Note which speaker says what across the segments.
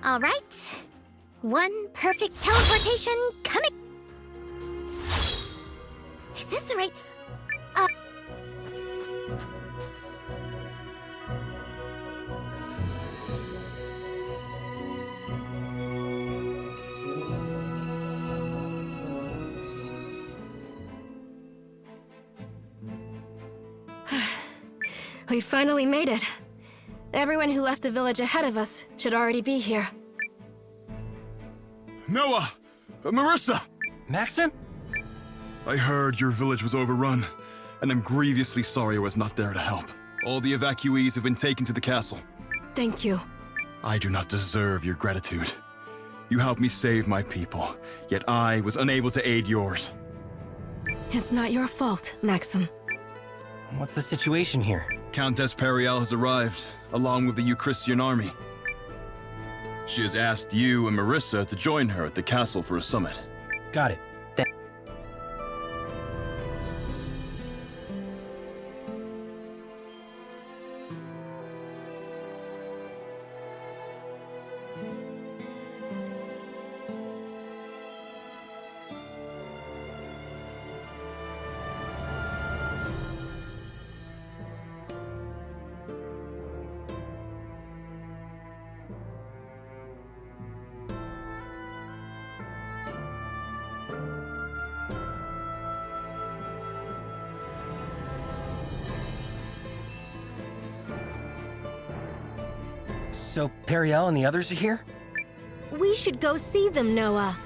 Speaker 1: All right. One perfect teleportation coming. Is this the right...
Speaker 2: We finally made it. Everyone who left the village ahead of us should already be here.
Speaker 3: Nowa! Marisa!
Speaker 4: Maxim?
Speaker 3: I heard your village was overrun, and I'm grievously sorry I was not there to help. All the evacuees have been taken to the castle.
Speaker 2: Thank you.
Speaker 3: I do not deserve your gratitude. You helped me save my people, yet I was unable to aid yours.
Speaker 2: It's not your fault, Maxim.
Speaker 4: What's the situation here?
Speaker 3: Countess Periel has arrived, along with the Euchristian army. She has asked you and Marisa to join her at the castle for a summit.
Speaker 4: Got it. So, Periel and the others are here?
Speaker 5: We should go see them, Nowa.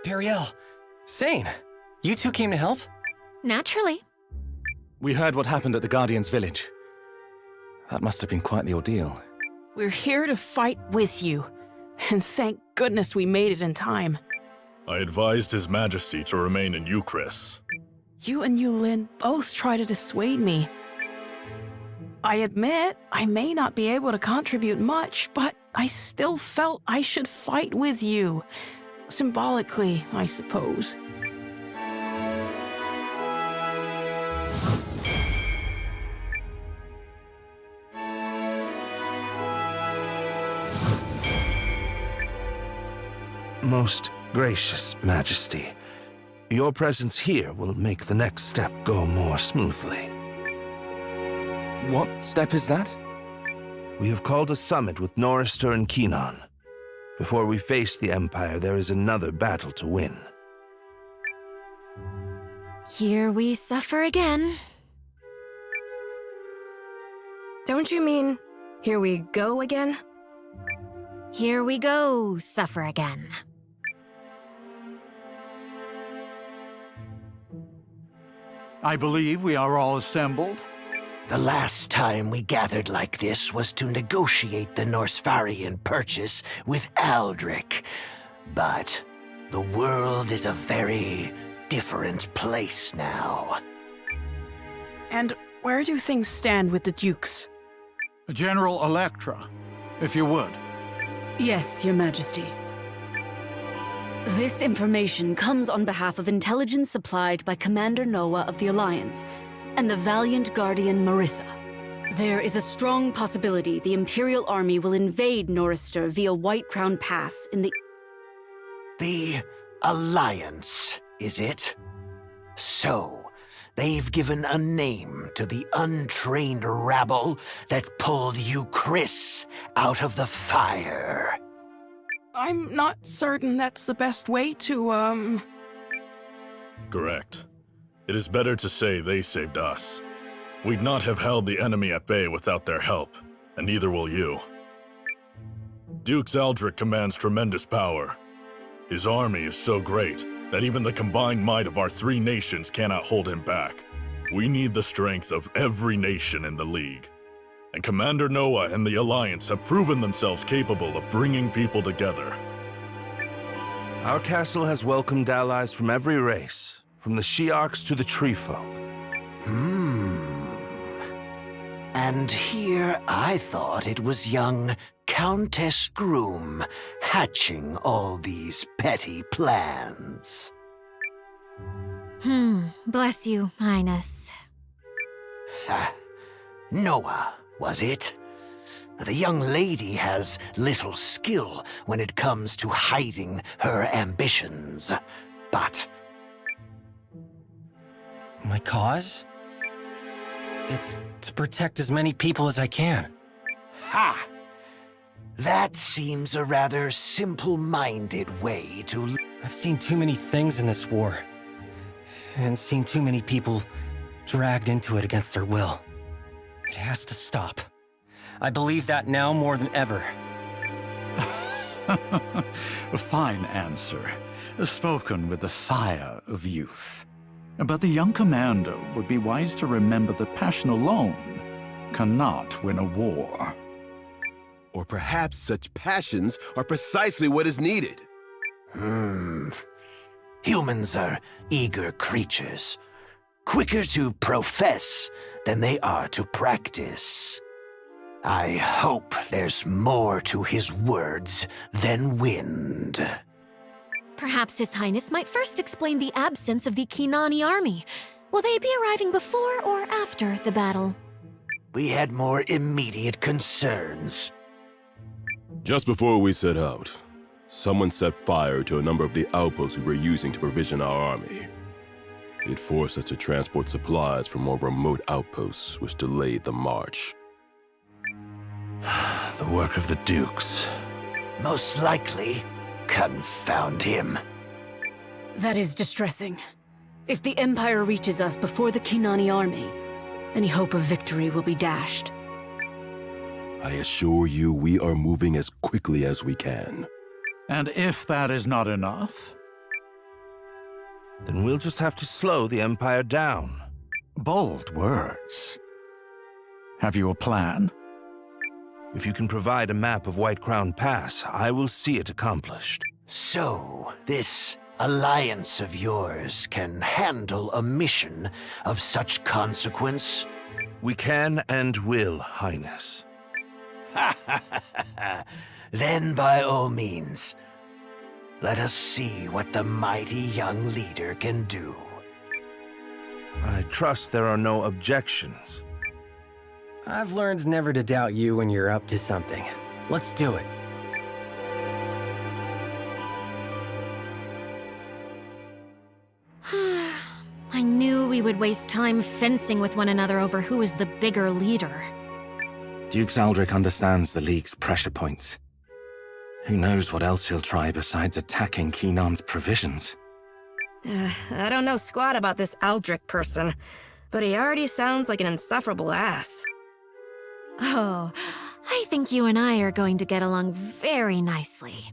Speaker 4: Periel, Seign, you two came to help?
Speaker 1: Naturally.
Speaker 6: We heard what happened at the Guardian's village. That must have been quite the ordeal.
Speaker 7: We're here to fight with you, and thank goodness we made it in time.
Speaker 8: I advised His Majesty to remain in Euchris.
Speaker 7: You and Eiyuden both try to dissuade me. I admit I may not be able to contribute much, but I still felt I should fight with you. Symbolically, I suppose.
Speaker 9: Most gracious Majesty, your presence here will make the next step go more smoothly.
Speaker 6: What step is that?
Speaker 9: We have called a summit with Norrister and Keenan. Before we face the Empire, there is another battle to win.
Speaker 1: Here we suffer again.
Speaker 2: Don't you mean, here we go again?
Speaker 1: Here we go, suffer again.
Speaker 10: I believe we are all assembled.
Speaker 11: The last time we gathered like this was to negotiate the Norsfarian purchase with Aldrich. But the world is a very different place now.
Speaker 7: And where do things stand with the Dukes?
Speaker 10: General Electra, if you would.
Speaker 12: Yes, Your Majesty. This information comes on behalf of intelligence supplied by Commander Nowa of the Alliance and the valiant Guardian Marisa. There is a strong possibility the Imperial Army will invade Norrister via White Crown Pass in the...
Speaker 11: The Alliance, is it? So, they've given a name to the untrained rabble that pulled Euchris out of the fire.
Speaker 7: I'm not certain that's the best way to,
Speaker 8: Correct. It is better to say they saved us. We'd not have held the enemy at bay without their help, and neither will you. Duke Aldrich commands tremendous power. His army is so great that even the combined might of our three nations cannot hold him back. We need the strength of every nation in the League. And Commander Nowa and the Alliance have proven themselves capable of bringing people together.
Speaker 9: Our castle has welcomed allies from every race, from the Shiarks to the Treefolk.
Speaker 11: And here I thought it was young Countess Groom hatching all these petty plans?
Speaker 1: Bless you, Highness.
Speaker 11: Nowa, was it? The young lady has little skill when it comes to hiding her ambitions, but...
Speaker 4: My cause? It's to protect as many people as I can.
Speaker 11: Ha! That seems a rather simple-minded way to...
Speaker 4: I've seen too many things in this war, and seen too many people dragged into it against their will. It has to stop. I believe that now more than ever.
Speaker 10: A fine answer, spoken with the fire of youth. But the young commander would be wise to remember that passion alone cannot win a war.
Speaker 13: Or perhaps such passions are precisely what is needed.
Speaker 11: Humans are eager creatures, quicker to profess than they are to practice. I hope there's more to his words than wind.
Speaker 1: Perhaps His Highness might first explain the absence of the Kinani army. Will they be arriving before or after the battle?
Speaker 11: We had more immediate concerns.
Speaker 13: Just before we set out, someone set fire to a number of the outposts we were using to provision our army. It forced us to transport supplies from more remote outposts, which delayed the march.
Speaker 9: The work of the Dukes.
Speaker 11: Most likely, confound him.
Speaker 12: That is distressing. If the Empire reaches us before the Kinani army, any hope of victory will be dashed.
Speaker 13: I assure you we are moving as quickly as we can.
Speaker 10: And if that is not enough,
Speaker 9: then we'll just have to slow the Empire down.
Speaker 10: Bold words. Have you a plan?
Speaker 9: If you can provide a map of White Crown Pass, I will see it accomplished.
Speaker 11: So, this alliance of yours can handle a mission of such consequence?
Speaker 9: We can and will, Highness.
Speaker 11: Then by all means, let us see what the mighty young leader can do.
Speaker 9: I trust there are no objections.
Speaker 4: I've learned never to doubt you when you're up to something. Let's do it.
Speaker 1: I knew we would waste time fencing with one another over who is the bigger leader.
Speaker 6: Duke Aldrich understands the League's pressure points. Who knows what else he'll try besides attacking Kinan's provisions?
Speaker 2: I don't know squat about this Aldrich person, but he already sounds like an insufferable ass.
Speaker 1: Oh, I think you and I are going to get along very nicely.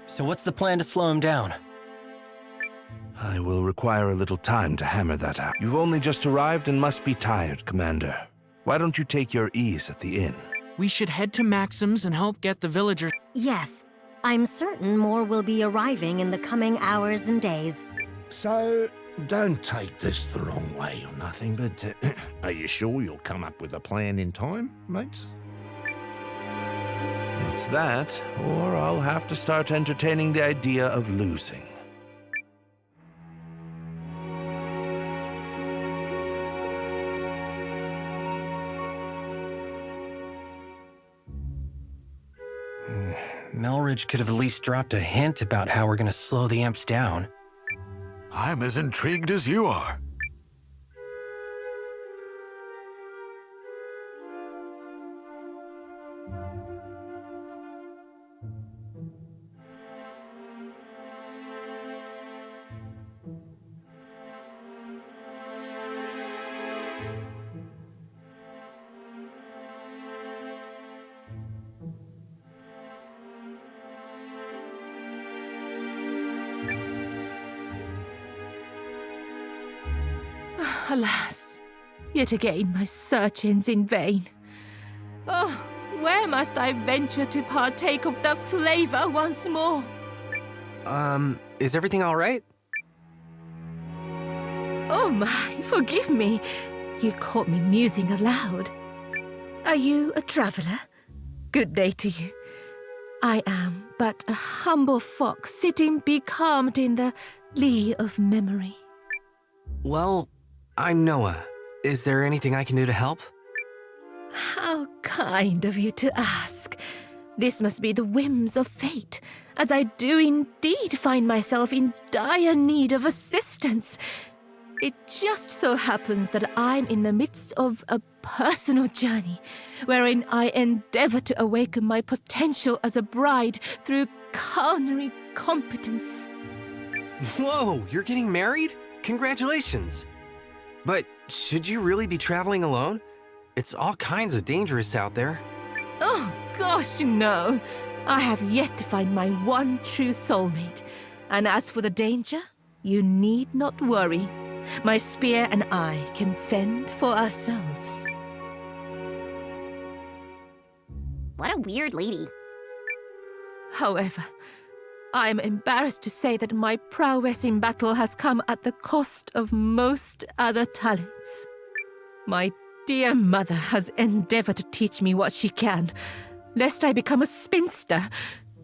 Speaker 4: So what's the plan to slow him down?
Speaker 9: I will require a little time to hammer that out. You've only just arrived and must be tired, Commander. Why don't you take your ease at the inn?
Speaker 7: We should head to Maxim's and help get the villagers.
Speaker 5: Yes, I'm certain more will be arriving in the coming hours and days.
Speaker 14: So, don't take this the wrong way or nothing, but are you sure you'll come up with a plan in time, mate?
Speaker 9: It's that, or I'll have to start entertaining the idea of losing.
Speaker 4: Melridge could have at least dropped a hint about how we're gonna slow the imps down.
Speaker 8: I'm as intrigued as you are.
Speaker 15: Alas, yet again my search ends in vain. Oh, where must I venture to partake of the flavor once more?
Speaker 4: Is everything all right?
Speaker 15: Oh my, forgive me. You caught me musing aloud. Are you a traveler? Good day to you. I am but a humble fox sitting becalmed in the lee of memory.
Speaker 4: Well, I'm Nowa. Is there anything I can do to help?
Speaker 15: How kind of you to ask. This must be the whims of fate, as I do indeed find myself in dire need of assistance. It just so happens that I'm in the midst of a personal journey, wherein I endeavor to awaken my potential as a bride through culinary competence.
Speaker 4: Whoa, you're getting married? Congratulations! But should you really be traveling alone? It's all kinds of dangerous out there.
Speaker 15: Oh, gosh, no. I have yet to find my one true soulmate. And as for the danger, you need not worry. My spear and I can fend for ourselves.
Speaker 16: What a weird lady.
Speaker 15: However, I am embarrassed to say that my prowess in battle has come at the cost of most other talents. My dear mother has endeavored to teach me what she can, lest I become a spinster.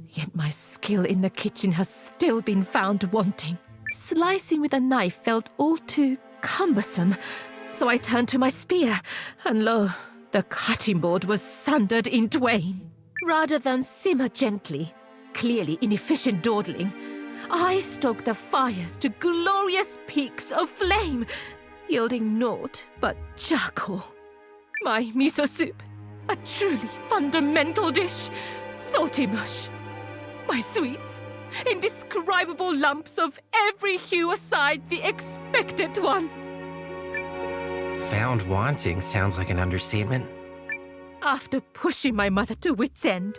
Speaker 15: Yet my skill in the kitchen has still been found wanting. Slicing with a knife felt all too cumbersome, so I turned to my spear, and lo, the cutting board was sundered in twain. Rather than simmer gently, clearly inefficient dawdling, I stoked the fires to glorious peaks of flame, yielding naught but charcoal. My miso soup, a truly fundamental dish, salty mush. My sweets, indescribable lumps of every hue aside the expected one.
Speaker 4: Found wanting sounds like an understatement.
Speaker 15: After pushing my mother to wit's end,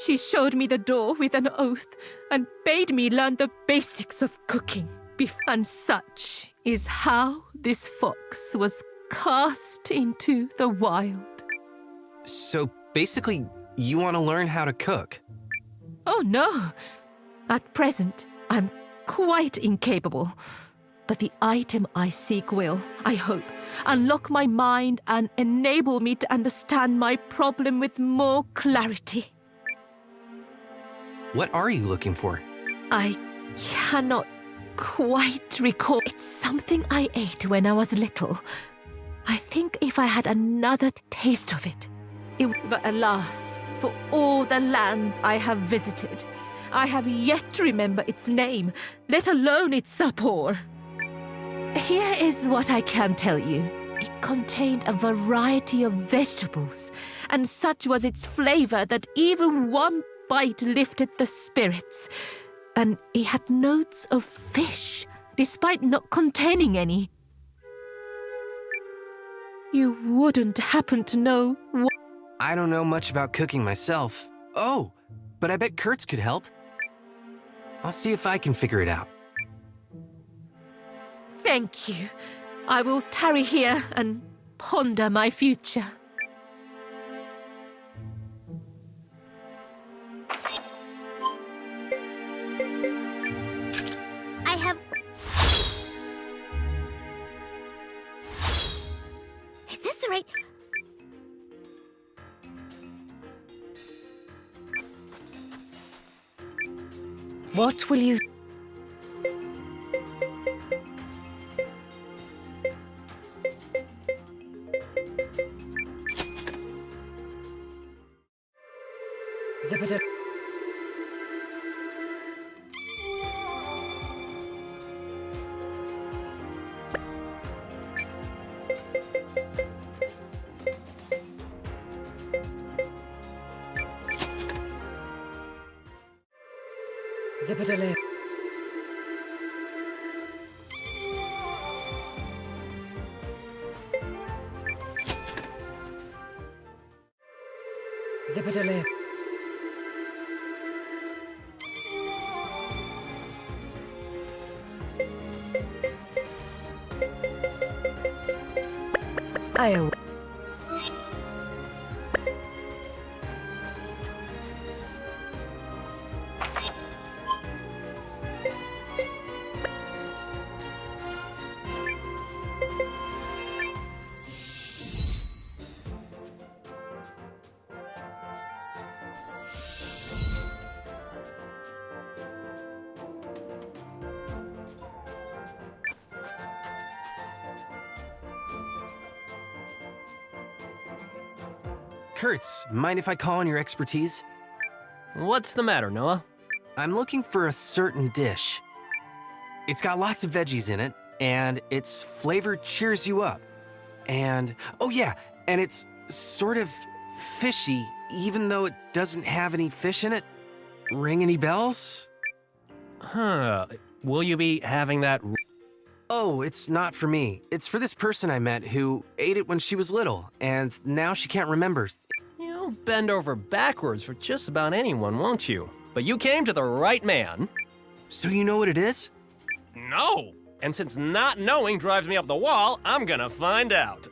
Speaker 15: she showed me the door with an oath and bade me learn the basics of cooking. And such is how this fox was cast into the wild.
Speaker 4: So basically, you want to learn how to cook?
Speaker 15: Oh no! At present, I'm quite incapable. But the item I seek will, I hope, unlock my mind and enable me to understand my problem with more clarity.
Speaker 4: What are you looking for?
Speaker 15: I cannot quite recall. It's something I ate when I was little. I think if I had another taste of it. But alas, for all the lands I have visited, I have yet to remember its name, let alone its sapor. Here is what I can tell you. It contained a variety of vegetables, and such was its flavor that even one bite lifted the spirits. And it had notes of fish, despite not containing any. You wouldn't happen to know what...
Speaker 4: I don't know much about cooking myself. Oh, but I bet Kurtz could help. I'll see if I can figure it out.
Speaker 15: Thank you. I will tarry here and ponder my future.
Speaker 16: I have... Is this the right...
Speaker 5: What will you...
Speaker 2: Zipper. Zipper. Zipper. Aoi.
Speaker 4: Kurtz, mind if I call on your expertise?
Speaker 17: What's the matter, Nowa?
Speaker 4: I'm looking for a certain dish. It's got lots of veggies in it, and its flavor cheers you up. And, oh yeah, and it's sort of fishy, even though it doesn't have any fish in it. Ring any bells?
Speaker 17: Huh. Will you be having that?
Speaker 4: Oh, it's not for me. It's for this person I met who ate it when she was little, and now she can't remember.
Speaker 17: You'll bend over backwards for just about anyone, won't you? But you came to the right man.
Speaker 4: So you know what it is?
Speaker 17: No! And since not knowing drives me up the wall, I'm gonna find out.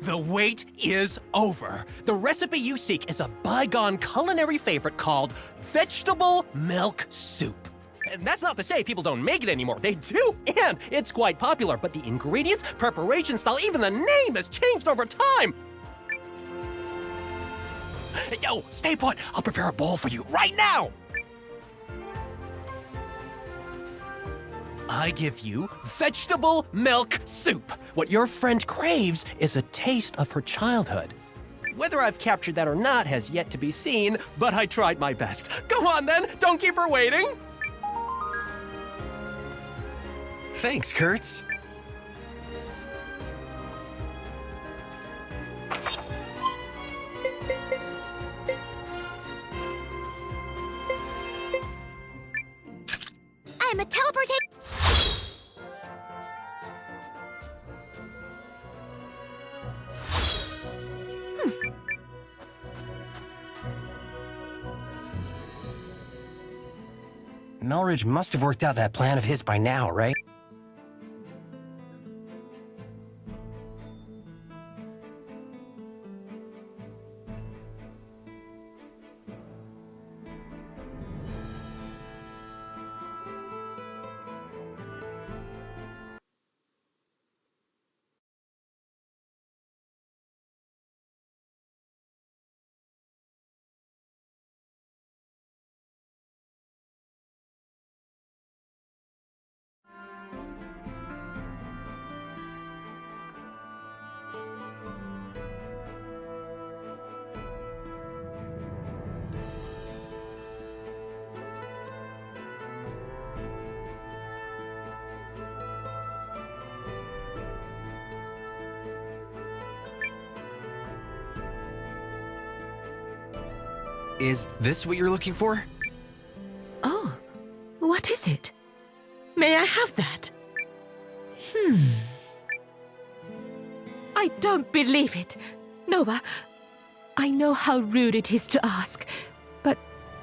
Speaker 18: The wait is over. The recipe you seek is a bygone culinary favorite called vegetable milk soup.
Speaker 17: And that's not to say people don't make it anymore. They do, and it's quite popular. But the ingredients, preparation style, even the name has changed over time.
Speaker 18: Yo, stay put. I'll prepare a bowl for you right now. I give you vegetable milk soup. What your friend craves is a taste of her childhood.
Speaker 17: Whether I've captured that or not has yet to be seen, but I tried my best. Go on then, don't keep her waiting.
Speaker 4: Thanks, Kurtz.
Speaker 16: I'm a teleportation.
Speaker 4: Melridge must have worked out that plan of his by now, right? Is this what you're looking for?
Speaker 15: Oh, what is it? May I have that? I don't believe it. Nowa, I know how rude it is to ask, but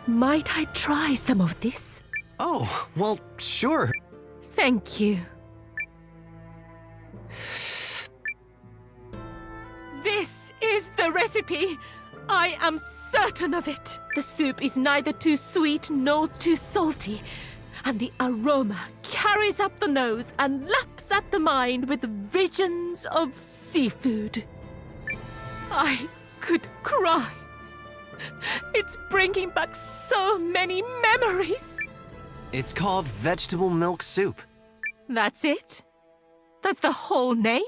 Speaker 15: might I try some of this?
Speaker 4: Oh, well, sure.
Speaker 15: Thank you. This is the recipe! I am certain of it. The soup is neither too sweet nor too salty, and the aroma carries up the nose and laps at the mind with visions of seafood. I could cry. It's bringing back so many memories.
Speaker 4: It's called vegetable milk soup.
Speaker 15: That's it? That's the whole name?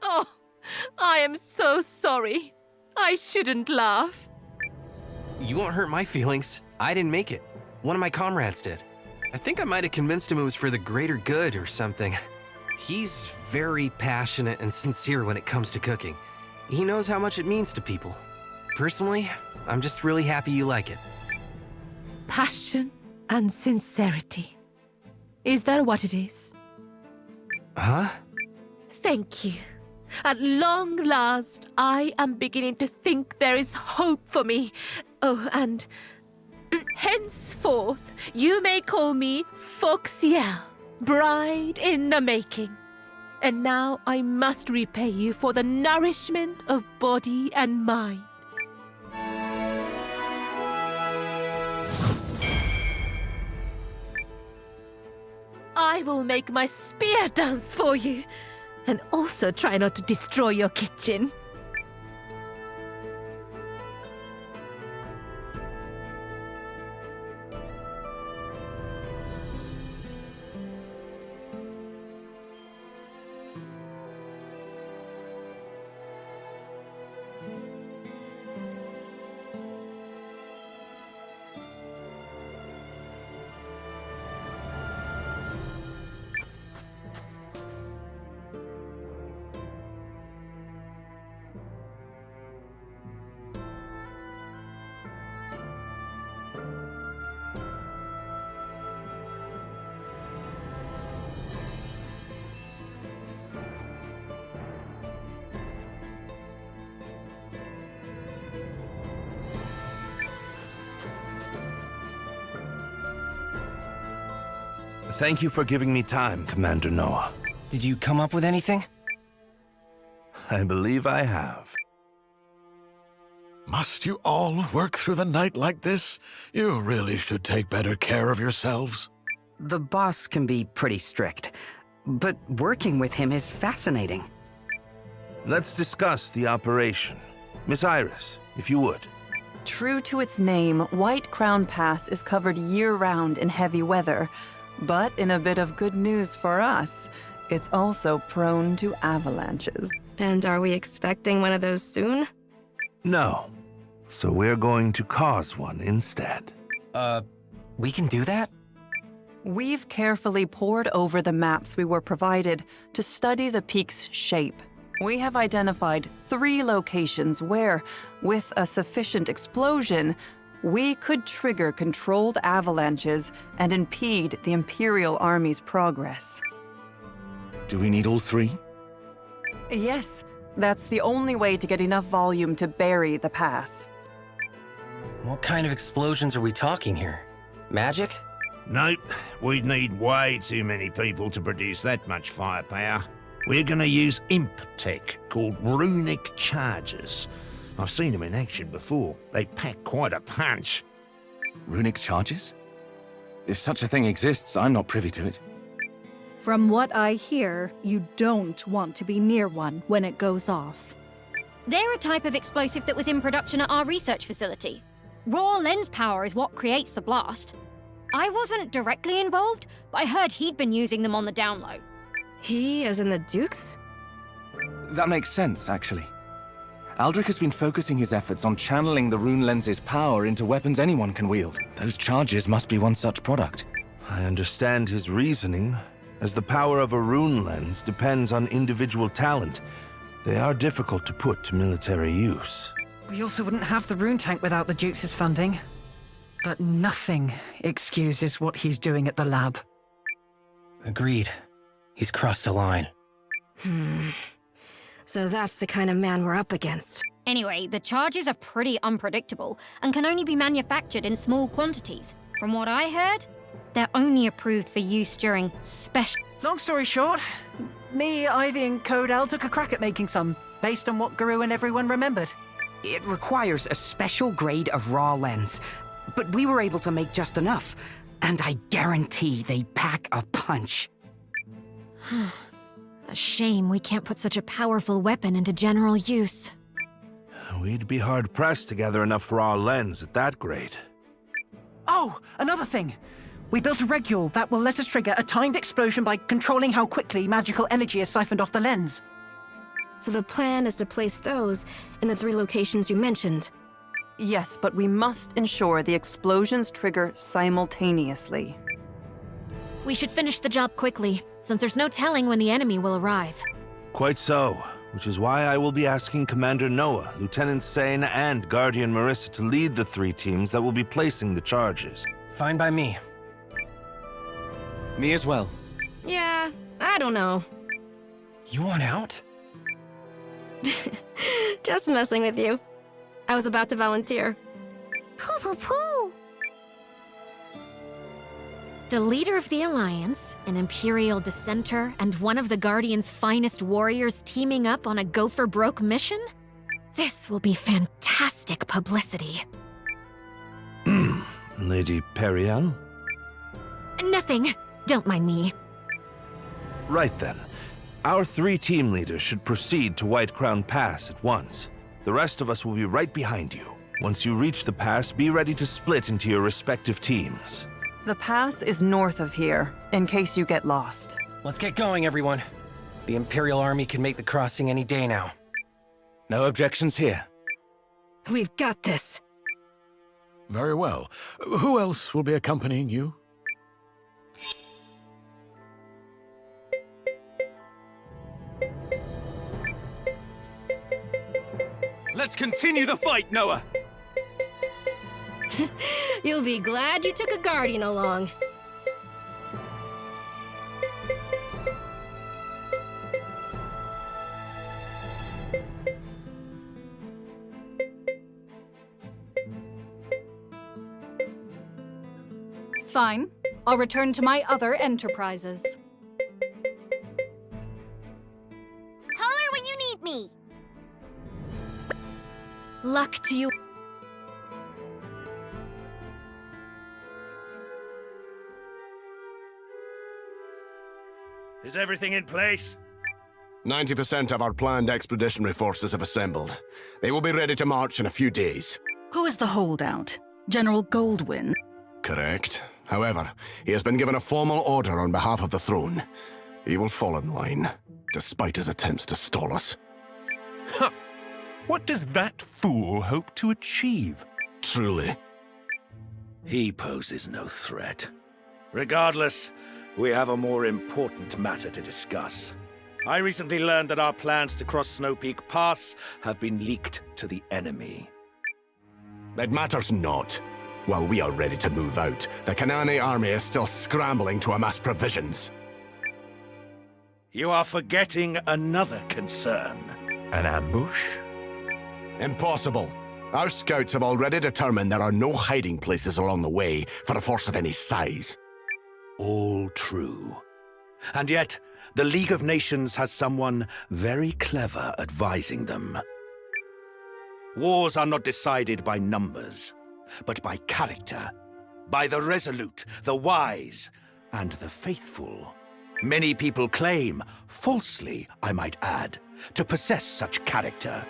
Speaker 15: Oh, I am so sorry. I shouldn't laugh.
Speaker 4: You won't hurt my feelings. I didn't make it. One of my comrades did. I think I might have convinced him it was for the greater good or something. He's very passionate and sincere when it comes to cooking. He knows how much it means to people. Personally, I'm just really happy you like it.
Speaker 15: Passion and sincerity. Is that what it is?
Speaker 4: Huh?
Speaker 15: Thank you. At long last, I am beginning to think there is hope for me. Oh, and henceforth, you may call me Foxiel, bride in the making. And now I must repay you for the nourishment of body and mind. I will make my spear dance for you, and also try not to destroy your kitchen.
Speaker 9: Thank you for giving me time, Commander Nowa.
Speaker 19: Did you come up with anything?
Speaker 9: I believe I have.
Speaker 10: Must you all work through the night like this? You really should take better care of yourselves.
Speaker 19: The boss can be pretty strict, but working with him is fascinating.
Speaker 9: Let's discuss the operation. Miss Iris, if you would.
Speaker 20: True to its name, White Crown Pass is covered year-round in heavy weather. But in a bit of good news for us, it's also prone to avalanches.
Speaker 2: And are we expecting one of those soon?
Speaker 9: No. So we're going to cause one instead.
Speaker 19: We can do that?
Speaker 20: We've carefully pored over the maps we were provided to study the peak's shape. We have identified 3 locations where, with a sufficient explosion, we could trigger controlled avalanches and impede the Imperial Army's progress.
Speaker 6: Do we need all 3?
Speaker 20: Yes, that's the only way to get enough volume to bury the pass.
Speaker 19: What kind of explosions are we talking here? Magic?
Speaker 14: Nope, we'd need way too many people to produce that much firepower. We're gonna use imp tech called runic charges. I've seen them in action before. They pack quite a punch.
Speaker 6: Runic charges? If such a thing exists, I'm not privy to it.
Speaker 21: From what I hear, you don't want to be near one when it goes off.
Speaker 16: They're a type of explosive that was in production at our research facility. Raw lens power is what creates the blast. I wasn't directly involved, but I heard he'd been using them on the down low.
Speaker 2: He, as in the Dukes?
Speaker 6: That makes sense, actually. Aldrich has been focusing his efforts on channeling the rune lens's power into weapons anyone can wield. Those charges must be one such product.
Speaker 9: I understand his reasoning, as the power of a rune lens depends on individual talent. They are difficult to put to military use.
Speaker 19: We also wouldn't have the rune tank without the Duke's funding. But nothing excuses what he's doing at the lab. Agreed. He's crossed a line.
Speaker 2: So that's the kind of man we're up against.
Speaker 16: Anyway, the charges are pretty unpredictable and can only be manufactured in small quantities. From what I heard, they're only approved for use during special...
Speaker 19: Long story short, me, Ivy, and Codell took a crack at making some, based on what Guru and everyone remembered. It requires a special grade of raw lens, but we were able to make just enough, and I guarantee they pack a punch.
Speaker 1: A shame we can't put such a powerful weapon into general use.
Speaker 9: We'd be hard-pressed to gather enough raw lens at that grade.
Speaker 19: Oh, another thing. We built a regule that will let us trigger a timed explosion by controlling how quickly magical energy is siphoned off the lens.
Speaker 2: So the plan is to place those in the 3 locations you mentioned.
Speaker 20: Yes, but we must ensure the explosions trigger simultaneously.
Speaker 1: We should finish the job quickly, since there's no telling when the enemy will arrive.
Speaker 9: Quite so, which is why I will be asking Commander Nowa, Lieutenant Seign, and Guardian Marisa to lead the 3 teams that will be placing the charges.
Speaker 19: Fine by me.
Speaker 6: Me as well.
Speaker 2: Yeah, I don't know.
Speaker 19: You want out?
Speaker 2: Just messing with you. I was about to volunteer.
Speaker 16: Pooh pooh pooh!
Speaker 1: The leader of the Alliance, an Imperial dissenter, and one of the Guardian's finest warriors teaming up on a go-for-broke mission? This will be fantastic publicity.
Speaker 9: Lady Periel?
Speaker 1: Nothing. Don't mind me.
Speaker 9: Right then. Our 3 team leaders should proceed to White Crown Pass at once. The rest of us will be right behind you. Once you reach the pass, be ready to split into your respective teams.
Speaker 20: The pass is north of here, in case you get lost.
Speaker 19: Let's get going, everyone. The Imperial Army can make the crossing any day now.
Speaker 6: No objections here.
Speaker 2: We've got this.
Speaker 10: Very well. Who else will be accompanying you?
Speaker 18: Let's continue the fight, Nowa!
Speaker 2: You'll be glad you took a Guardian along.
Speaker 21: Fine. I'll return to my other enterprises.
Speaker 3: Holler when you need me!
Speaker 1: Luck to you.
Speaker 22: Is everything in place?
Speaker 23: 90% of our planned expeditionary forces have assembled. They will be ready to march in a few days.
Speaker 24: Who is the holdout? General Goldwyn?
Speaker 23: Correct. However, he has been given a formal order on behalf of the throne. He will fall in line, despite his attempts to stall us.
Speaker 25: Huh. What does that fool hope to achieve?
Speaker 23: Truly.
Speaker 22: He poses no threat. Regardless, we have a more important matter to discuss. I recently learned that our plans to cross Snow Peak Pass have been leaked to the enemy.
Speaker 23: It matters not. While we are ready to move out, the Kanane army is still scrambling to amass provisions.
Speaker 22: You are forgetting another concern.
Speaker 25: An ambush?
Speaker 23: Impossible. Our scouts have already determined there are no hiding places along the way for a force of any size.
Speaker 22: All true. And yet, the League of Nations has someone very clever advising them. Wars are not decided by numbers, but by character. By the resolute, the wise, and the faithful. Many people claim, falsely I might add, to possess such character.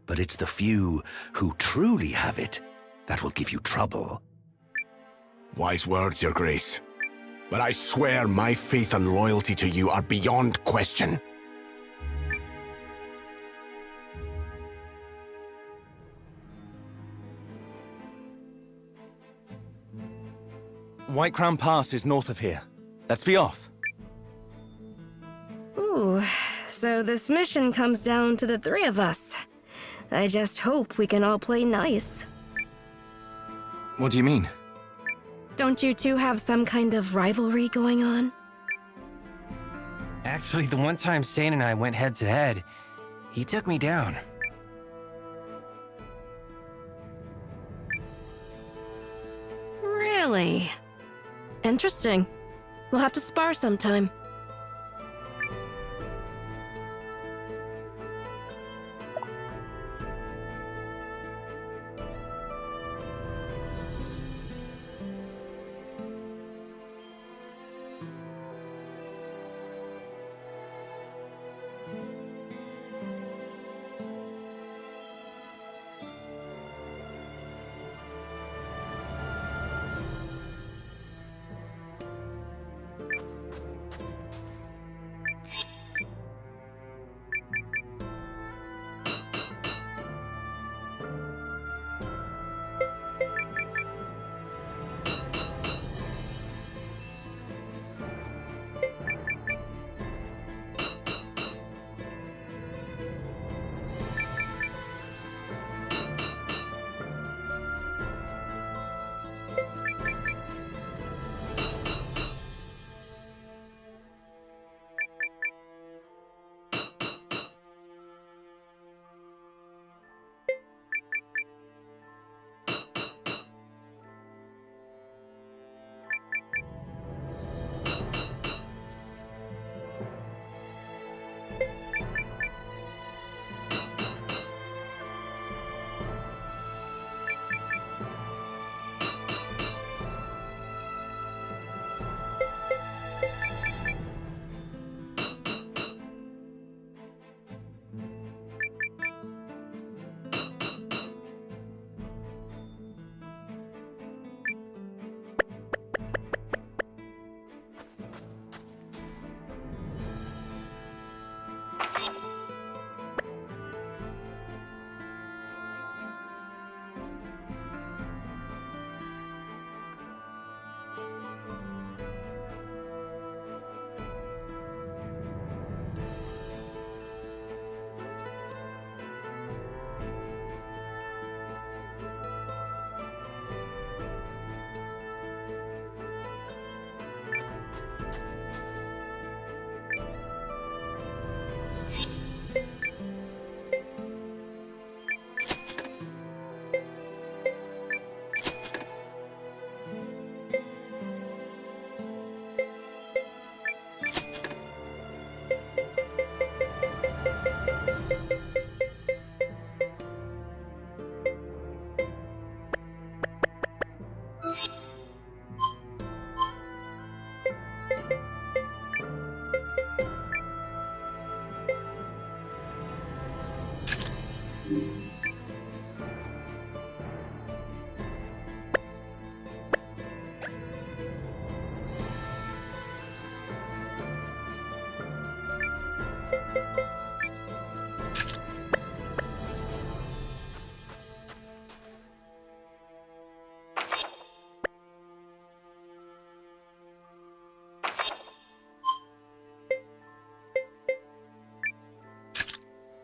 Speaker 22: But it's the few who truly have it that will give you trouble.
Speaker 23: Wise words, Your Grace. But I swear my faith and loyalty to you are beyond question.
Speaker 6: White Crown Pass is north of here. Let's be off.
Speaker 2: Ooh, so this mission comes down to the three of us. I just hope we can all play nice.
Speaker 6: What do you mean?
Speaker 2: Don't you two have some kind of rivalry going on?
Speaker 4: Actually, the one time Seign and I went head-to-head, he took me down.
Speaker 2: Really? Interesting. We'll have to spar sometime.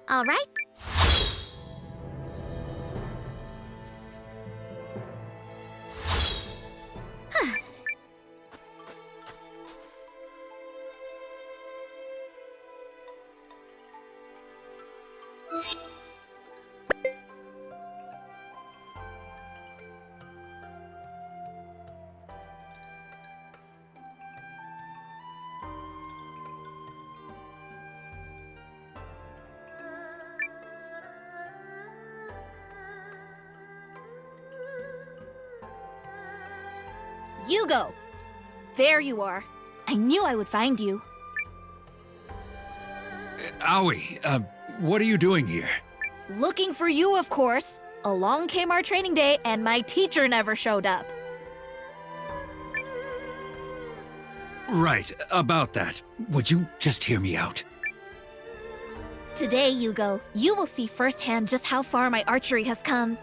Speaker 3: All right.
Speaker 7: Hugo! There you are. I knew I would find you.
Speaker 8: Aoi, what are you doing here?
Speaker 7: Looking for you, of course. Along came our training day, and my teacher never showed up.
Speaker 8: Right, about that. Would you just hear me out?
Speaker 7: Today, Hugo, you will see firsthand just how far my archery has come.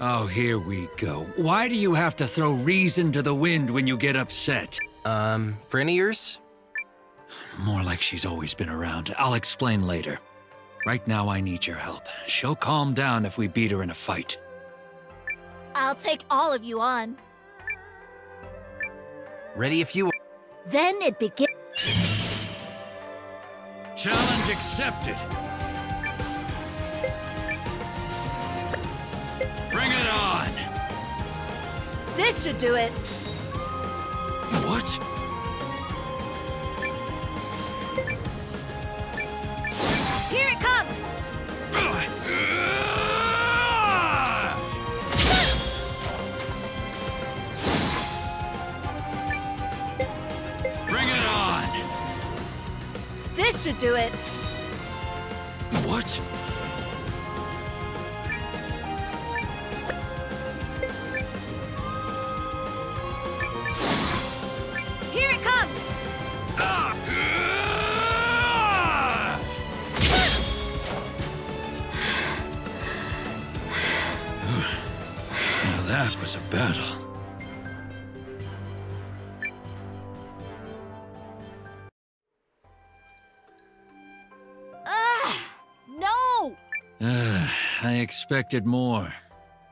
Speaker 8: Oh, here we go. Why do you have to throw reason to the wind when you get upset?
Speaker 4: For any years?
Speaker 8: More like she's always been around. I'll explain later. Right now, I need your help. She'll calm down if we beat her in a fight.
Speaker 7: I'll take all of you on.
Speaker 4: Ready if you are.
Speaker 7: Then it begins.
Speaker 8: Challenge accepted. Bring it on!
Speaker 7: This should do it.
Speaker 8: What?
Speaker 7: Here it comes!
Speaker 8: Bring it on!
Speaker 7: This should do it.
Speaker 8: What?
Speaker 7: Here it comes!
Speaker 8: Now that was a battle.
Speaker 7: No!
Speaker 8: I expected more.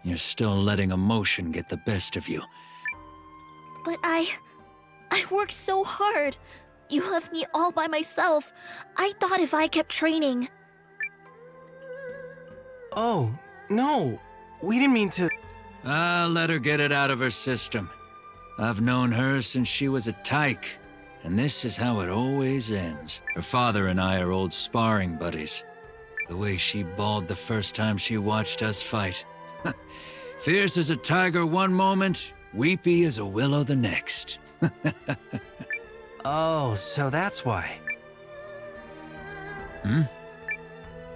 Speaker 8: You're still letting emotion get the best of you.
Speaker 7: But I worked so hard. You left me all by myself. I thought if I kept training.
Speaker 4: Oh, no. We didn't mean to.
Speaker 8: Let her get it out of her system. I've known her since she was a tyke, and this is how it always ends. Her father and I are old sparring buddies. The way she bawled the first time she watched us fight. Fierce as a tiger one moment, weepy as a willow the next.
Speaker 4: Oh, so that's why.
Speaker 8: Hmm?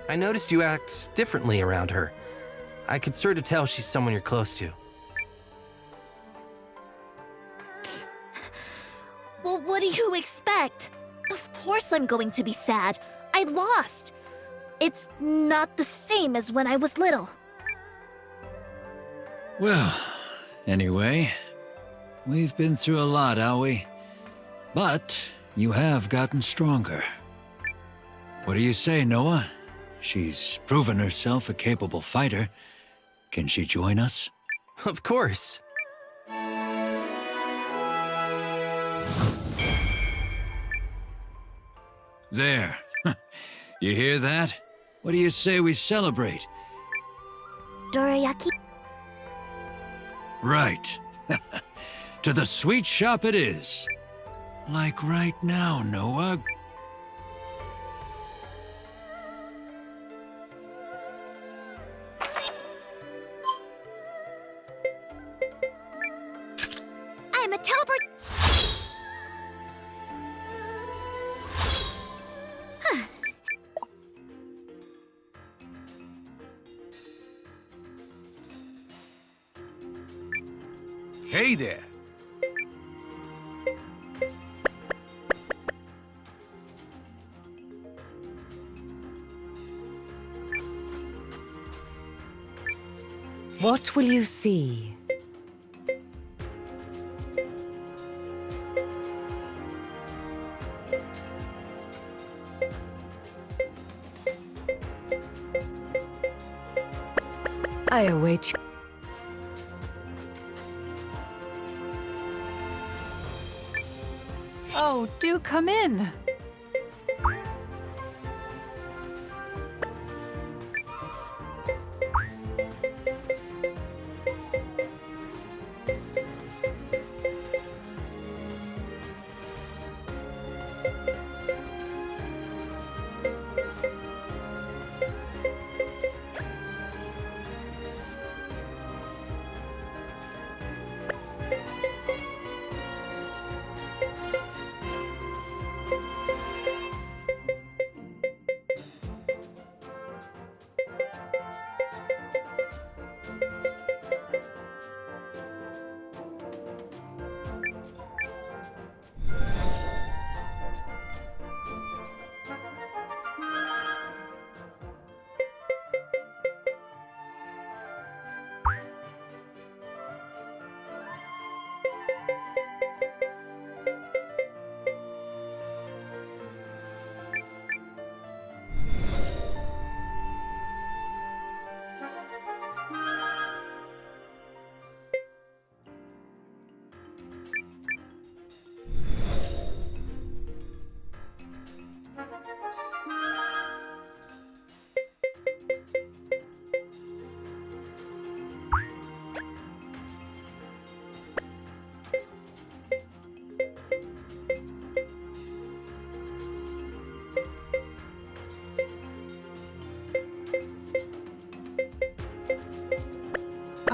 Speaker 4: I noticed you act differently around her. I could sort of tell she's someone you're close to.
Speaker 7: Well, what do you expect? Of course I'm going to be sad. I lost. It's not the same as when I was little.
Speaker 8: Well, anyway, we've been through a lot, Aoi. But you have gotten stronger. What do you say, Nowa? She's proven herself a capable fighter. Can she join us?
Speaker 4: Of course.
Speaker 8: There. You hear that? What do you say we celebrate?
Speaker 7: Dorayaki?
Speaker 8: Right. To the sweet shop it is. Like right now, Nowa.
Speaker 3: I'm a teleport.
Speaker 22: Hey there.
Speaker 5: What will you see? I await you.
Speaker 20: Oh, do come in.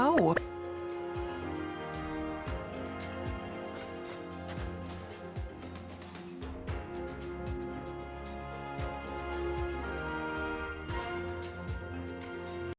Speaker 20: Oh.